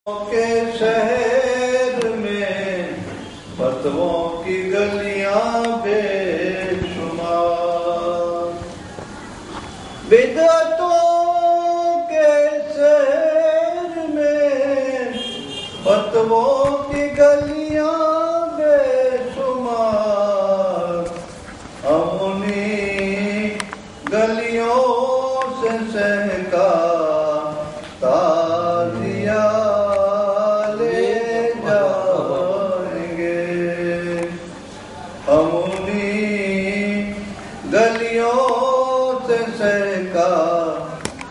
کے شہر میں فتووں کی گلیاں بے شمار، بدعتوں کے شہر میں فتووں کی گلیاں بے شمار، ہم انہیں گلیوں سے سہکا تازیہ لے جائیں گے، ہم انہیں گلیوں سے سہکا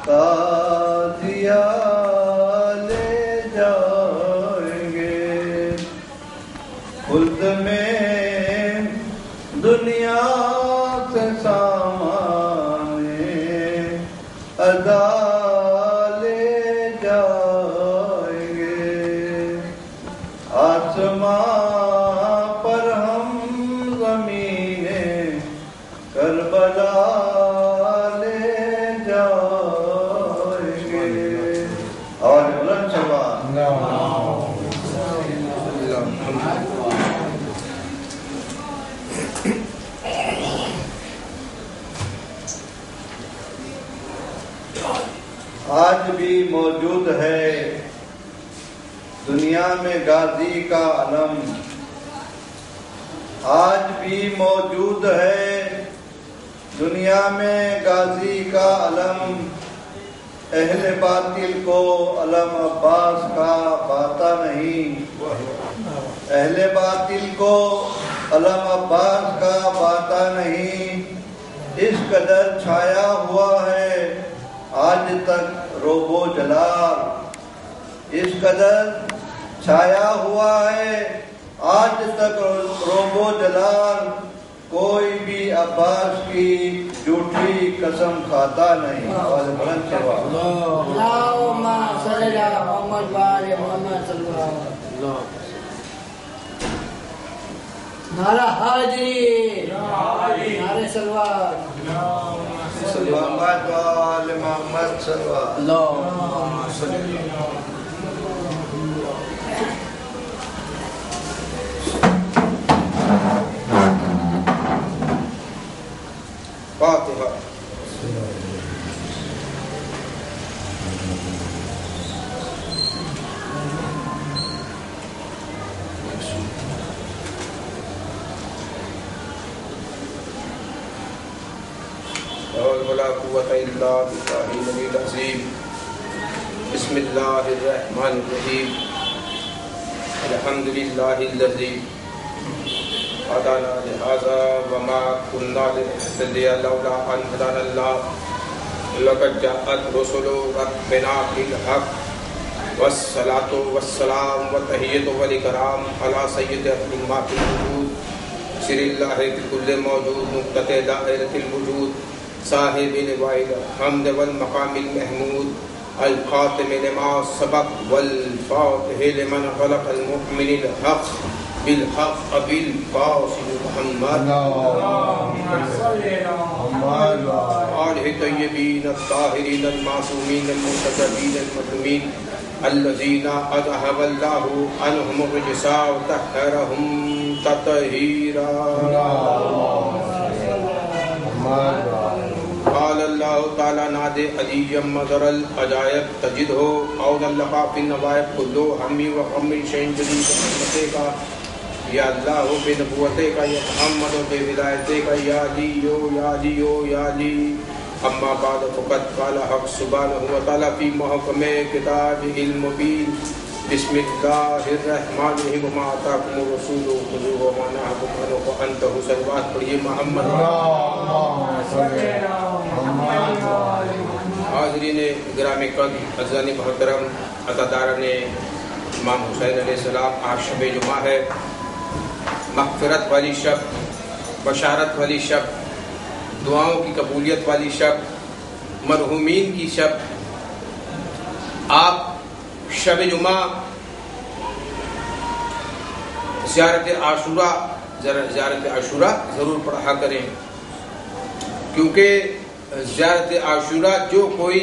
تازیہ لے جائیں گے، خلد میں دنیا سے سامان ادا آسمان پر ہم زمین کربلا لے جائیں گے، اور بلند شباب آج بھی موجود ہے دنیا میں غازی کا علم، آج بھی موجود ہے دنیا میں غازی کا علم، اہل باطل کو علم عباس کا باتا نہیں، اہل باطل کو علم عباس کا باتا نہیں، اس قدر چھایا ہوا ہے آج تک روب و جلال، اس قدر چھایا ہوا ہے آج تک روب و جلال، کوئی بھی عباس کی جھوٹی قسم کھاتا نہیں، آواز بلند سے اللہم صلی علی محمد و آل محمد صلی اللہ علیہ وسلم۔ نعرہ حاضری، نعرہ سلوات، محمد و آل محمد صلی اللہ علیہ وسلم۔ فاتحہ۔ ولا قوة إلا بالله العلي العظيم۔ بسم الله الرحمن الرحيم۔ الحمد لله الذي هدانا لهذا وما كنا لنهتدي لولا أن هدانا الله، لقد جاءت رسل ربنا بالحق، والصلاة والسلام والتحية والإكرام على سيد أمة الوجود، سر الله بكل موجود، نقطة دائرة الوجود، صاحب لواء الحمد والمقام المحمود، الخاتم لما سبق والفاتح لمن خلق، المؤمن الحق بالحق بالقاسم محمد آلہ طیبین الطاہرین المعصومین المنتجبین المظلومین الذین اذهب اللہ عنہم الرجس وطہرہم تطہیرا۔ قال اللہ تعالی ناد علی مظہر العجائب تجد ہو اود اللقا فی النوائب کلو ہمی و غمی شین جدید حکمتے کا، یا اللہ ہو بے نبوتے کا، یا محمد ہو بے ولایتے کا، یا علیو یا علیو یا علی۔ اما بعد فقط قال حق سبحانہ و تعالی فی محکم کتاب المبین، بسم اللہ الرحمن الرحیم، وما آتاکم الرسول خذوہ وما نہاکم عنہ فانتہوا۔ صلوات پڑھیے محمد۔ حاضرین گرامی قدر، عزیزان محترم، عزاداران امام حسین علیہ السلام، آج شب جمعہ ہے، مغفرت والی شب، بشارت والی شب، دعاؤں کی قبولیت والی شب، مرحومین کی شب۔ آپ شب جمعہ زیارت عاشورہ ضرور پڑھا کریں، کیونکہ زیارت عاشورہ جو کوئی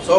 100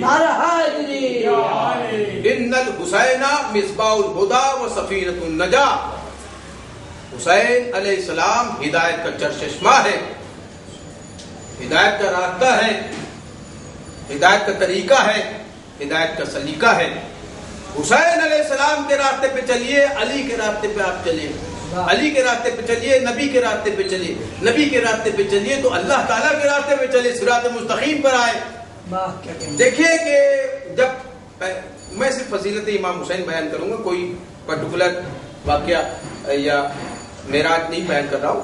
نعرہ حیدری۔ ان الحسین مصباح الہدی و سفینۃ النجاہ، حسین علیہ السلام ہدایت کا چشمہ ہے، ہدایت کا راستہ ہے، ہدایت کا طریقہ ہے، ہدایت کا سلیقہ ہے۔ حسین علیہ السلام کے راستے پہ چلیے، علی کے راستے پہ آپ چلیے، علی کے راستے پہ چلیے، نبی کے راستے پہ چلیے، نبی کے راستے پہ چلیے تو اللہ تعالیٰ کے راستے پہ چلیے، صراط مستقیم پر آئے۔ دیکھیے کہ جب میں صرف فضیلت امام حسین بیان کروں گا، کوئی پرٹیکولر واقعہ یا معراج نہیں بیان کر رہا ہوں۔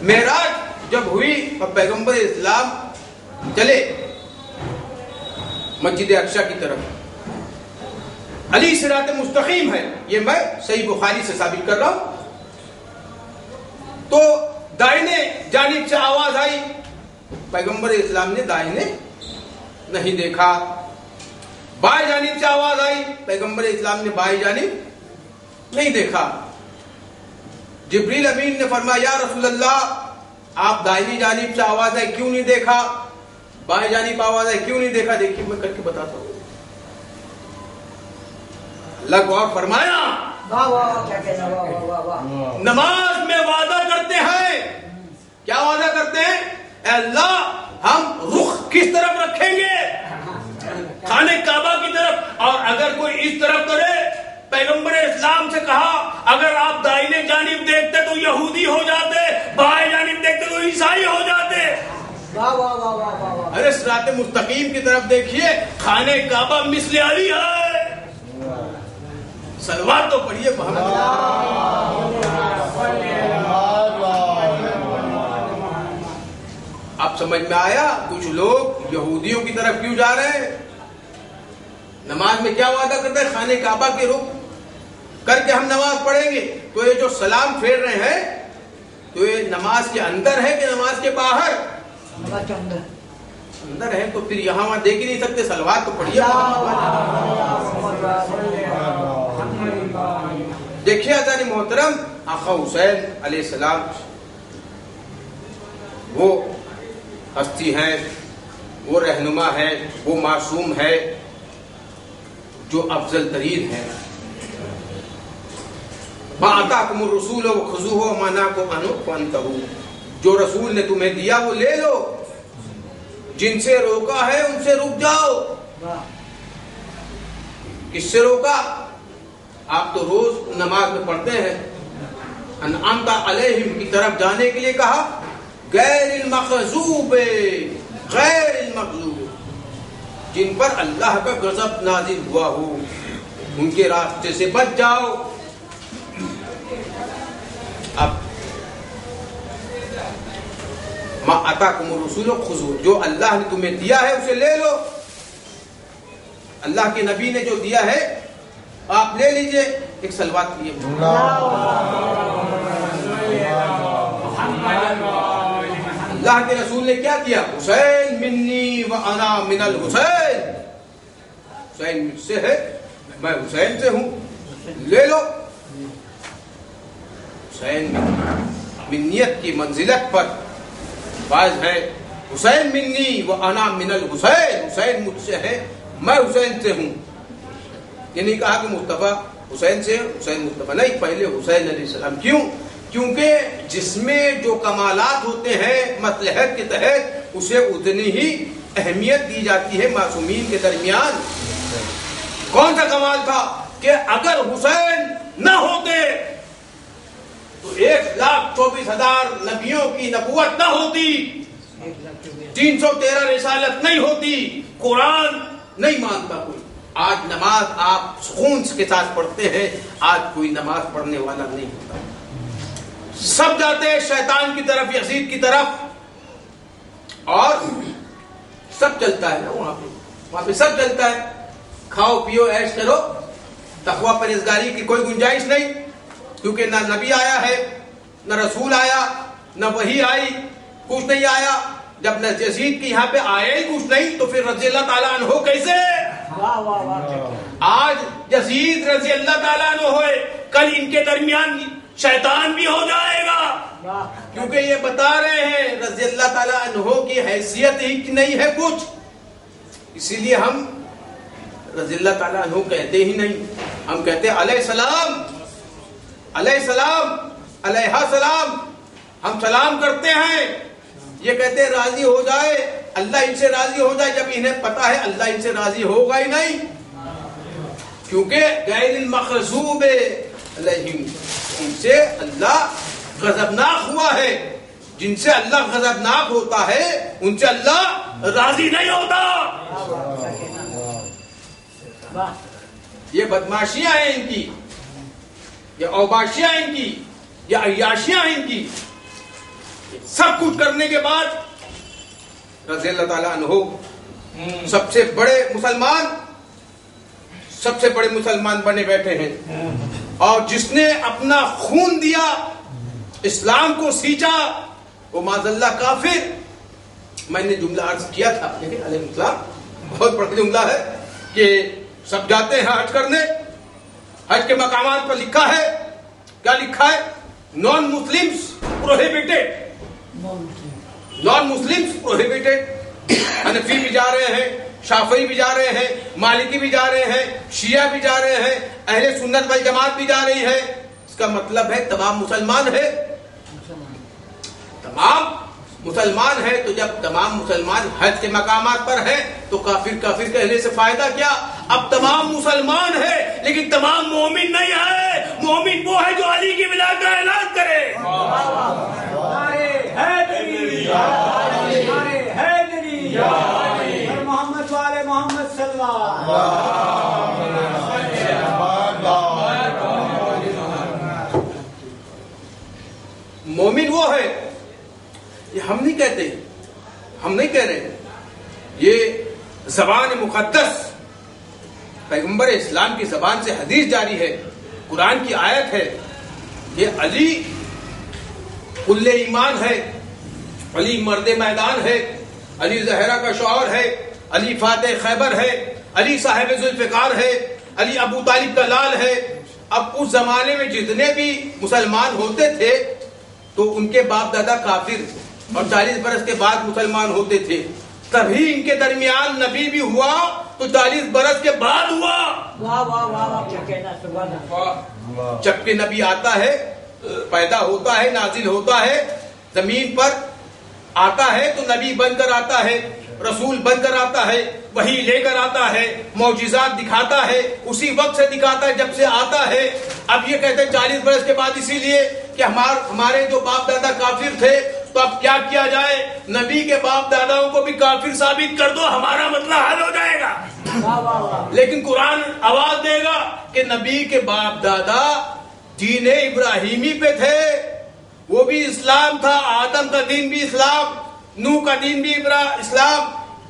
معراج جب ہوئی اور پیغمبر اسلام چلے مسجد اقصی کی طرف، علی صراط مستقیم ہے، یہ میں صحیح بخاری سے ثابت کر رہا ہوں۔ تو دائنے جانب سے آواز آئی، پیغمبر اسلام نے دائنے نہیں دیکھا۔ بائیں جانب سے آواز آئی، پیغمبر اسلام نے بائیں جانب نہیں دیکھا۔ جبریل امین نے فرمایا یا رسول اللہ، آپ دائنی جانب سے آواز آئی کیوں نہیں دیکھا، بائیں جانب آواز آئی کیوں نہیں دیکھا؟ دیکھیے میں کر کے بتاتا ہوں۔ اللہ کو اور فرمایا، نماز میں وعدہ کرتے ہیں، کیا وعدہ کرتے ہیں؟ اے اللہ ہم رخ کس طرف رکھیں گے؟ خانہ کعبہ کی طرف، اور اگر کوئی اس طرف کرے، پیغمبر اسلام سے کہا اگر آپ دائنے جانب دیکھتے تو یہودی ہو جاتے، بائیں جانب دیکھتے تو عیسائی ہو جاتے۔ ارے صراط مستقیم کی طرف دیکھیے، خانہ کعبہ مثل علی ہے۔ صلوات تو پڑھیے محمد۔ اب سمجھ میں آیا کچھ لوگ یہودیوں کی طرف کیوں جا رہے ہیں؟ نماز میں کیا وعدہ کرتے ہیں؟ خانہ کعبہ کے رخ کر کے ہم نماز پڑھیں گے۔ تو یہ جو سلام پھیر رہے ہیں تو یہ نماز کے اندر ہے کہ نماز کے باہر؟ اندر ہے، تو پھر یہاں وہاں دیکھ ہی نہیں سکتے، صلوات تو پڑھیے۔ دیکھیے حضرات محترم، آقا حسین علیہ السلام وہ ہستی ہے، وہ رہنما ہے، وہ معصوم ہے جو افضل ترین ہے۔ ما آتاکم الرسول وخذوہ وما نہاکم عنہ فانتہوا، جو رسول نے تمہیں دیا وہ لے لو، جن سے روکا ہے ان سے رک جاؤ۔ کس سے روکا؟ آپ تو روز نماز میں پڑھتے ہیں، انعمت علیہم کی طرف جانے کے لیے کہا، غیر المغضوب، غیر المغضوب، جن پر اللہ کا غضب نازل ہوا ہو، ان کے راستے سے بچ جاؤ۔ اب ما آتاکم الرسول خذوہ، جو اللہ نے تمہیں دیا ہے اسے لے لو، اللہ کے نبی نے جو دیا ہے آپ لے لیجئے۔ ایک صلوات کیجئے۔ اللہ کے رسول نے کیا کیا؟ حسین منی و انا من الحسین، حسین مجھ سے ہے میں حسین سے ہوں، لے لو۔ حسین منیت کی منزلت پر فائز ہے، حسین منی و انا من الحسین، حسین مجھ سے ہے میں حسین سے ہوں۔ یہ نہیں کہا کہ مصطفیٰ حسین سے، حسین مصطفیٰ نہیں، پہلے حسین علیہ السلام۔ کیوں؟ کیونکہ جس میں جو کمالات ہوتے ہیں مصلحت کے تحت اسے اتنی ہی اہمیت دی جاتی ہے معصومین کے درمیان۔ کون سا کمال تھا کہ اگر حسین نہ ہوتے تو 1,24,000 نبیوں کی نبوت نہ ہوتی، 313 رسالت نہیں ہوتی، قرآن نہیں مانتا کوئی۔ آج نماز آپ سکون کے ساتھ پڑھتے ہیں، آج کوئی نماز پڑھنے والا نہیں ہوتا، سب جاتے ہیں شیطان کی طرف، یزید کی طرف، اور سب چلتا ہے نا وہاں پہ سب چلتا ہے، کھاؤ پیو عیش کرو، تقوی پرہیزگاری کی کوئی گنجائش نہیں، کیونکہ نہ نبی آیا ہے، نہ رسول آیا، نہ وحی آئی، کچھ نہیں آیا۔ جب نہ یزید کی یہاں پہ آیا ہی کچھ نہیں تو پھر رضی اللہ تعالیٰ عنہ کیسے؟ آج یزید رضی اللہ تعالیٰ عنہ ہوئے، کل ان کے درمیان شیطان بھی ہو جائے گا۔ کیونکہ یہ بتا رہے ہیں رضی اللہ تعالیٰ عنہ کی حیثیت ہی نہیں ہے کچھ، اسی لیے ہم رضی اللہ تعالیٰ عنہ کہتے ہی نہیں، ہم کہتے علیہ السلام، علیہ السلام، علیہ السلام، ہم سلام کرتے ہیں۔ یہ کہتے ہیں راضی ہو جائے اللہ ان سے راضی ہو جائے، جب انہیں پتا ہے اللہ ان سے راضی ہوگا ہی نہیں، کیونکہ غیر المغضوب علیہم، ان سے اللہ غضبناک ہوا ہے، جن سے اللہ غضبناک ہوتا ہے ان سے اللہ راضی نہیں ہوتا۔ یہ بدماشیاں ہیں ان کی، یہ اوباشیاں ان کی، یہ عیاشیاں ہیں ان کی۔ سب کچھ کرنے کے بعد رضی اللہ تعالیٰ عنہ سب سے بڑے مسلمان بنے بیٹھے ہیں، اور جس نے اپنا خون دیا اسلام کو سینچا وہ معاذ اللہ کافر۔ میں نے جملہ عرض کیا تھا، لیکن علیہ السلام بہت بڑا جملہ ہے کہ سب جاتے ہیں حج کرنے، حج کے مقامات پر لکھا ہے، کیا لکھا ہے؟ Non Muslims prohibited, non Muslims prohibited. Hanafi بھی جا رہے ہیں، شافعی بھی جا رہے ہیں، مالکی بھی جا رہے ہیں، شیعہ بھی جا رہے ہیں، اہل سنت والجماعت بھی جا رہی ہے۔ اس کا مطلب ہے تمام مسلمان ہے، تمام مسلمان ہے۔ تو جب تمام مسلمان حج کے مقامات پر ہیں تو کافر کافر کہنے سے فائدہ کیا؟ اب تمام مسلمان ہے لیکن تمام مومن نہیں ہے۔ مومن وہ ہے جو علی کی ولایت کا اعلان کرے۔ محمد والے محمد صلی اللہ۔ مومن وہ ہے، یہ ہم نہیں کہتے، ہم نہیں کہہ رہے، یہ زبان مقدس پیغمبر اسلام کی زبان سے حدیث جاری ہے، قرآن کی آیت ہے۔ یہ علی کل ایمان ہے، علی مرد میدان ہے، علی زہرا کا شوہر ہے، علی فاتح خیبر ہے، علی صاحب ذوالفقار ہے، علی ابو طالب کا لال ہے۔ اب اس زمانے میں جتنے بھی مسلمان ہوتے تھے تو ان کے باپ دادا کافر اور 40 برس کے بعد مسلمان ہوتے تھے، تبھی ان کے درمیان نبی بھی ہوا تو 40 برس کے بعد ہوا۔ واہ واہ واہ، کیا کہنا، سبحان اللہ۔ جب کہ نبی آتا ہے، پیدا ہوتا ہے، نازل ہوتا ہے، زمین پر آتا ہے تو نبی بن کر آتا ہے، رسول بن کر آتا ہے، وحی لے کر آتا ہے، معجزات دکھاتا ہے، اسی وقت سے دکھاتا ہے جب سے آتا ہے۔ اب یہ کہتے ہیں 40 برس کے بعد، اسی لیے کہ ہمارے جو باپ دادا کافر تھے تو اب کیا کیا جائے، نبی کے باپ داداؤں کو بھی کافر ثابت کر دو، ہمارا مسئلہ حل ہو جائے گا۔ لیکن قرآن آواز دے گا کہ نبی کے باپ دادا دین ابراہیمی پہ تھے، وہ بھی اسلام تھا، آدم کا دین بھی اسلام، نوح کا دین بھی اسلام،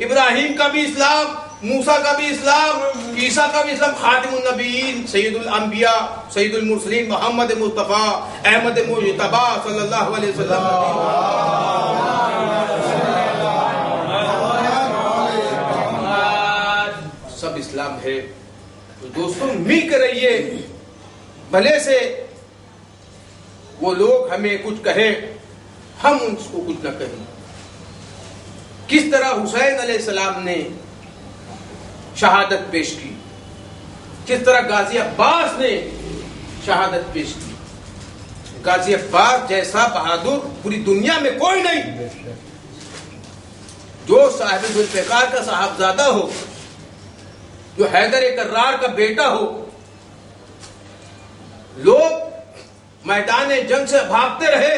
ابراہیم کا بھی اسلام، موسیٰ کا بھی اسلام، عیسیٰ کا بھی اسلام، خاتم النبیین، سید الانبیاء، سید المرسلین محمد مصطفیٰ احمد مجتبی صلی اللہ علیہ وسلم۔ سب اسلام ہے۔ تو دوستوں مل کر رہیے، بھلے سے وہ لوگ ہمیں کچھ کہیں، ہم ان کو کچھ نہ کہیں۔ کس طرح حسین علیہ السلام نے شہادت پیش کی، کس طرح غازی عباس نے شہادت پیش کی۔ غازی عباس جیسا بہادر پوری دنیا میں کوئی نہیں، جو صاحب ذوالفقار کا صاحبزادہ ہو، جو حیدر کرار کا بیٹا ہو۔ لوگ میدان جنگ سے بھاگتے رہے،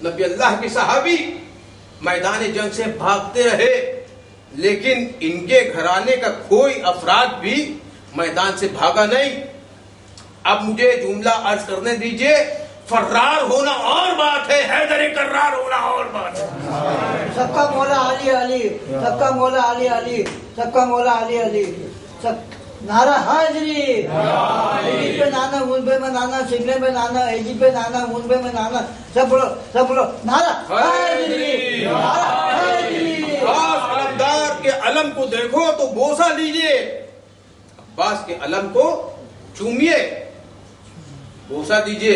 نبی اللہ کے صحابی میدان جنگ سے بھاگتے رہے، لیکن ان کے گھرانے کا کوئی افراد بھی میدان سے بھاگا نہیں۔ اب مجھے جملہ عرض کرنے دیجئے، فرار ہونا اور بات ہے، حیدر کرار ہونا اور بات ہے۔ سب کا مولا علی علی، سب کا مولا علی علی، سب کا مولا علی علی، سب نعرہ حاضری، ایجی پہ نانا، منبے میں نانا، شگلے میں نانا، ایجی پہ نانا، منبے میں نانا، سب بولو نعرہ حاضری، نعرہ حاضری۔ عباس علمدار کے علم کو دیکھو تو بوسہ لیجئے، عباس کے علم کو چومیے، بوسہ دیجئے۔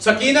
سکینہ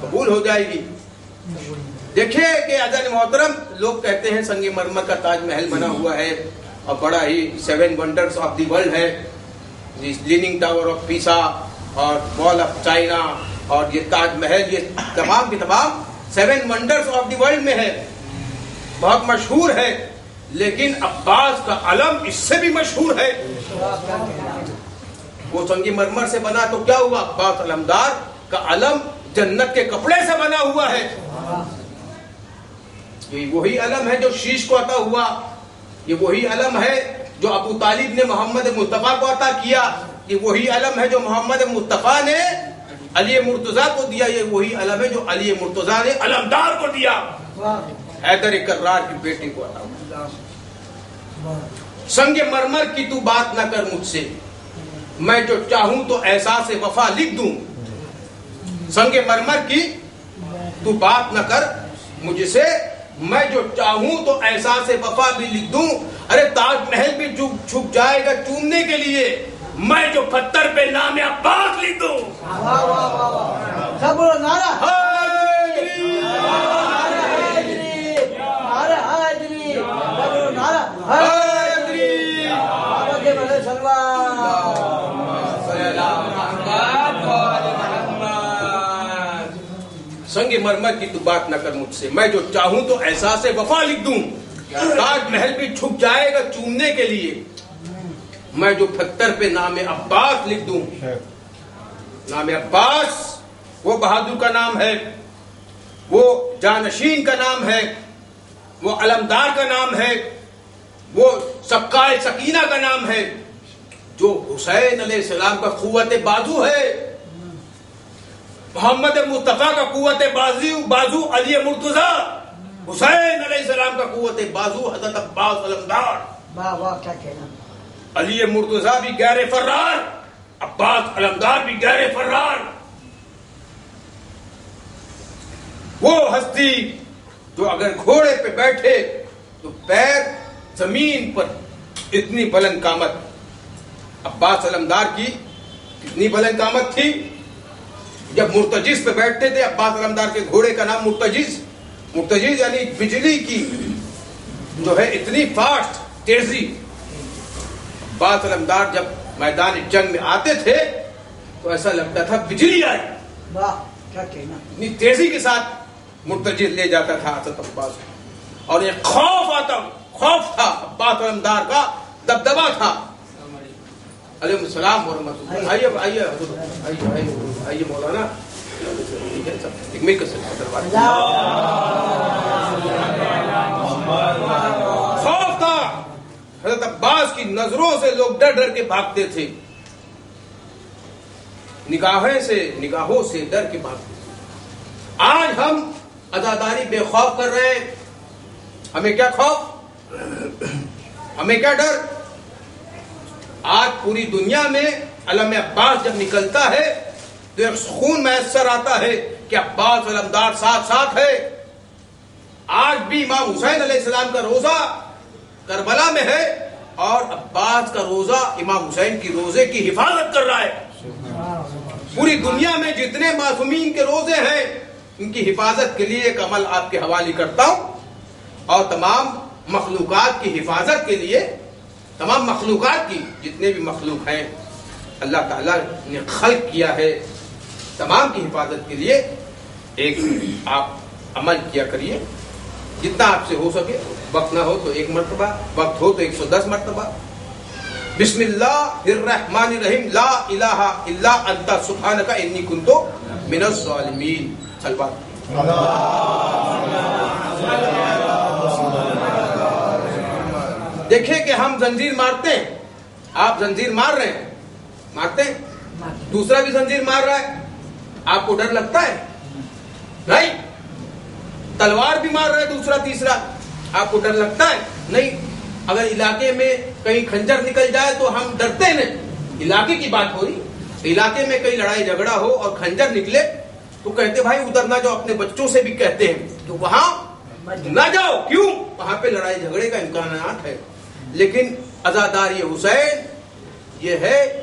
قبول ہو جائے گی. دیکھیں کہ عزیز محترم, لوگ کہتے ہیں سنگ مرمر کا تاج محل بنا ہوا ہے اور بڑا ہی 7 ونڈرز آف دی ورلڈ ہے, لیننگ ٹاور آف پیسا اور وال آف چائنا اور یہ تاج محل, یہ تمام کے تمام 7 ونڈرز آف دی ورلڈ میں ہے, بہت مشہور ہے. لیکن عباس کا علم اس سے بھی مشہور ہے. وہ سنگ مرمر سے بنا تو کیا ہوا, عباس علمدار کا علم جنت کے کپڑے سے بنا ہوا ہے. یہ وہی علم ہے جو شیش کو عطا ہوا, یہ وہی علم ہے جو ابو طالب نے محمد مصطفیٰ کو عطا کیا, یہ وہی علم ہے جو محمد مصطفیٰ نے علی مرتضیٰ کو دیا, یہ وہی علم ہے جو علی مرتضیٰ نے علمدار کو دیا, حیدر کرار کی بیٹی کو عطا ہوا. سنگ مرمر کی تو بات نہ کر مجھ سے, میں جو چاہوں تو احساس وفا لکھ دوں. سنگ مرمر کی تو بات نہ کر مجھ سے, میں جو چاہوں تو احساس وفا بھی لکھ دوں. ارے تاج محل بھی چھپ جائے گا چومنے کے لیے, میں جو پتھر پہ نام عباس لکھ دوں. سب بولو نعرہ حیدری, نعرہ حیدری, سب بولو نعرہ حیدری, بابا کے بڑے سلوان. سنگ مرمر کی تو بات نہ کر مجھ سے, میں جو چاہوں تو احساس وفا لکھ دوں. تاج محل بھی چھپ جائے گا چومنے کے لیے, میں جو پتھر پہ نام عباس لکھ دوں. نام عباس وہ بہادر کا نام ہے, وہ جانشین کا نام ہے, وہ علمدار کا نام ہے, وہ سقائے سکینہ کا نام ہے, جو حسین علیہ السلام کا قوت بازو ہے. محمد مصطفیٰ کا قوت بازو علی مرتضیٰ, حسین علیہ السلام کا قوت بازو حضرت عباس علمدار. واہ واہ کیا کہنا. علی مرتضیٰ بھی غیر فرار, عباس علمدار بھی غیر فرار. وہ ہستی جو اگر گھوڑے پہ بیٹھے تو پیر زمین پر, اتنی بلند قامت. عباس علمدار کی کتنی بلند قامت تھی. جب مرتجز پہ بیٹھتے تھے, عباس علمدار کے گھوڑے کا نام مرتجز, مرتجز یعنی بجلی کی جو ہے اتنی فاسٹ تیزی. عباس علمدار جب میدان جنگ میں آتے تھے تو ایسا لگتا تھا بجلی آئی. واہ کیا کہنا. اتنی تیزی کے ساتھ مرتجز لے جاتا تھا حضرت عباس, اور یہ خوف تھا عباس علمدار کا, دبدبا تھا. علیہ السلام ورحمۃ اللہ. آئیے مولانا, خوف تھا حضرت عباس کی نظروں سے, لوگ ڈر ڈر کے بھاگتے تھے, نگاہوں سے ڈر کے بھاگتے تھے. آج ہم عزاداری بے خوف کر رہے ہیں. ہمیں کیا خوف, ہمیں کیا ڈر. آج پوری دنیا میں علم عباس جب نکلتا ہے تو ایک سکون میسر آتا ہے کہ عباس علمدار ساتھ ہے. آج بھی امام حسین علیہ السلام کا روزہ کربلا میں ہے, اور عباس کا روزہ امام حسین کی روزے کی حفاظت کر رہا ہے. پوری دنیا میں جتنے معصومین کے روزے ہیں ان کی حفاظت کے لیے ایک عمل آپ کے حوالے کرتا ہوں, اور تمام مخلوقات کی حفاظت کے لیے, تمام مخلوقات کی جتنے بھی مخلوق ہیں اللہ تعالیٰ نے خلق کیا ہے, تمام کی حفاظت کے لیے ایک آپ عمل کیا کریے جتنا آپ سے ہو سکے. وقت نہ ہو تو 1 مرتبہ, وقت ہو تو 110 مرتبہ. بسم اللہ الرحمن الرحیم, لا الہ الا انت سبحانک انی کنت من الظالمین. صلوات. دیکھیں کہ ہم زنجیر مارتے ہیں, آپ زنجیر مار رہے ہیں, مارتے ہیں, دوسرا بھی زنجیر مار رہا ہے, آپ کو ڈر لگتا ہے نہیں. تلوار بھی مار رہا ہے دوسرا تیسرا, آپ کو ڈر لگتا ہے نہیں. اگر علاقے میں کہیں خنجر نکل جائے تو ہم ڈرتے نہیں. علاقے کی بات ہو رہی, علاقے میں کہیں لڑائی جھگڑا ہو اور خنجر نکلے تو کہتے بھائی ادھر نہ جاؤ. اپنے بچوں سے بھی کہتے ہیں تو وہاں نہ جاؤ, کیوں, وہاں پہ لڑائی جھگڑے کا امکانات ہے. لیکن عزاداری حسین یہ ہے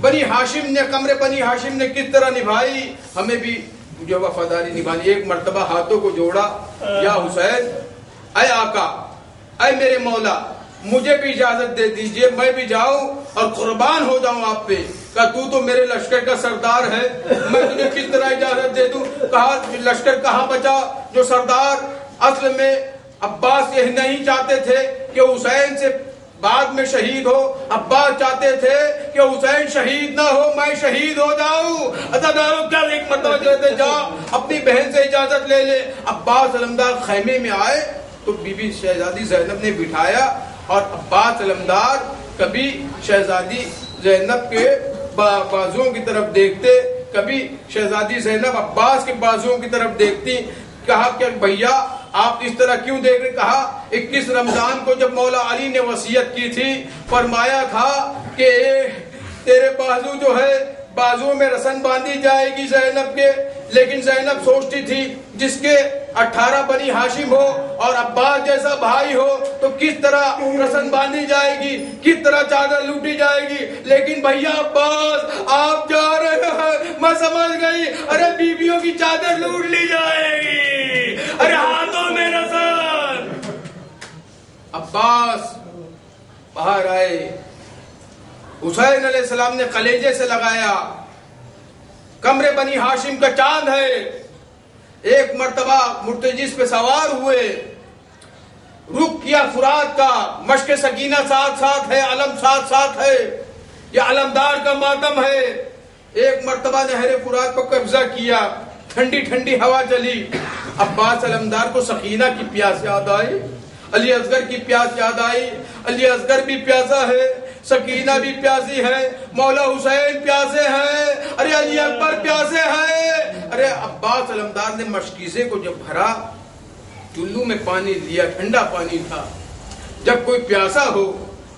بنی ہاشم نے قمر بنی ہاشم نے کس طرح نبھائی، ہمیں بھی جو وفاداری نبھانی۔ ایک مرتبہ ہاتھوں کو جوڑا، یا حسین، اے آقا، اے میرے مولا، مجھے بھی اجازت دے دیجئے، میں بھی جاؤں اور قربان ہو جاؤں آپ پہ۔ کہا تو میرے لشکر کا سردار ہے، میں تجھے کس طرح اجازت دے دوں؟ کہا لشکر کہاں بچا جو سردار؟ اصل میں عباس یہ نہیں چاہتے تھے کہ حسین سے بعد میں شہید ہو، عباس چاہتے تھے کہ حسین شہید نہ ہو، میں شہید ہو جاؤں۔ کیا ایک مرتبہ کہتے جا اپنی بہن سے اجازت لے لے۔ عباس علمدار خیمے میں آئے تو بی بی شہزادی زینب نے بٹھایا، اور عباس علمدار کبھی شہزادی زینب کے بازوؤں کی طرف دیکھتے، کبھی شہزادی زینب عباس کے بازوؤں کی طرف دیکھتی۔ کہا کہ بھیا آپ اس طرح کیوں دیکھ رہے؟ کہا 21 رمضان کو جب مولا علی نے وصیت کی تھی، فرمایا تھا کہ تیرے بازو جو ہے بازو میں رسن باندھی جائے گی زینب کے، لیکن زینب سوچتی تھی جس کے 18 بنی ہاشم ہو اور عباس جیسا بھائی ہو تو کس طرح رسن باندھی جائے گی، کس طرح چادر لوٹی جائے گی۔ لیکن بھیا عباس آپ جا رہے ہیں، میں سمجھ گئی، ارے بیویوں کی چادر لوٹ لی جائے گی، ارے ہاتھوں میں رسن۔ عباس باہر آئے، حسین علیہ السلام نے کلیجے سے لگایا، قمر بنی ہاشم کا چاند ہے۔ ایک مرتبہ مرتجس پہ سوار ہوئے، رخ کیا فرات کا، مشق سکینہ ساتھ ساتھ ہے، علم ساتھ ساتھ ہے، یہ علمدار کا ماتم ہے۔ ایک مرتبہ نہر فرات پر قبضہ کیا، ٹھنڈی ٹھنڈی ہوا چلی، عباس علمدار کو سکینہ کی پیاس یاد آئی، علی اصغر کی پیاس یاد آئی، علی اصغر بھی پیاسا ہے، سکینہ بھی پیاسی ہے، مولا حسین پیاسے ہیں، ارے علی اکبر پیاسے ہیں۔ ارے عباس علمدار نے مشکیزے کو جب بھرا، چلو میں پانی لیا، ٹھنڈا پانی تھا۔ جب کوئی پیاسا ہو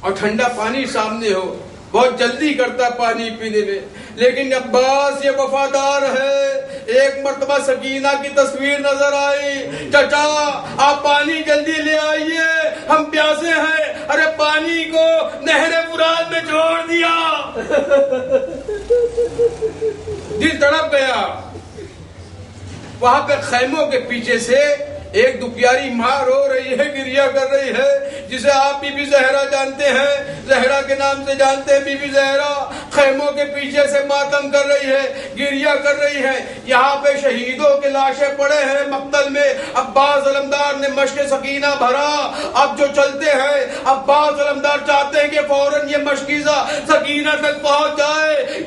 اور ٹھنڈا پانی سامنے ہو بہت جلدی کرتا پانی پینے میں، لیکن عباس یہ وفادار ہے۔ ایک مرتبہ سکینہ کی تصویر نظر آئی، چچا آپ پانی جلدی لے آئیے، ہم پیاسے ہیں۔ ارے پانی کو نہر فرات میں چھوڑ دیا، دل تڑپ گیا۔ وہاں پہ خیموں کے پیچھے سے ایک دوپیاری ماں رو رہی ہے، گریہ کر رہی ہے، جسے آپ بی بی زہرا جانتے ہیں، زہرا کے نام سے جانتے ہیں۔ بی بی زہرا خیموں کے پیچھے سے ماتم کر رہی ہے، گریہ کر رہی ہے۔ یہاں پہ شہیدوں کے لاشیں پڑے ہیں مقتل میں، عباس علمدار نے مشق سکینہ بھرا۔ اب جو چلتے ہیں عباس علمدار چاہتے ہیں کہ فوراً یہ مشکیزہ سکینہ تک پہنچ جائے۔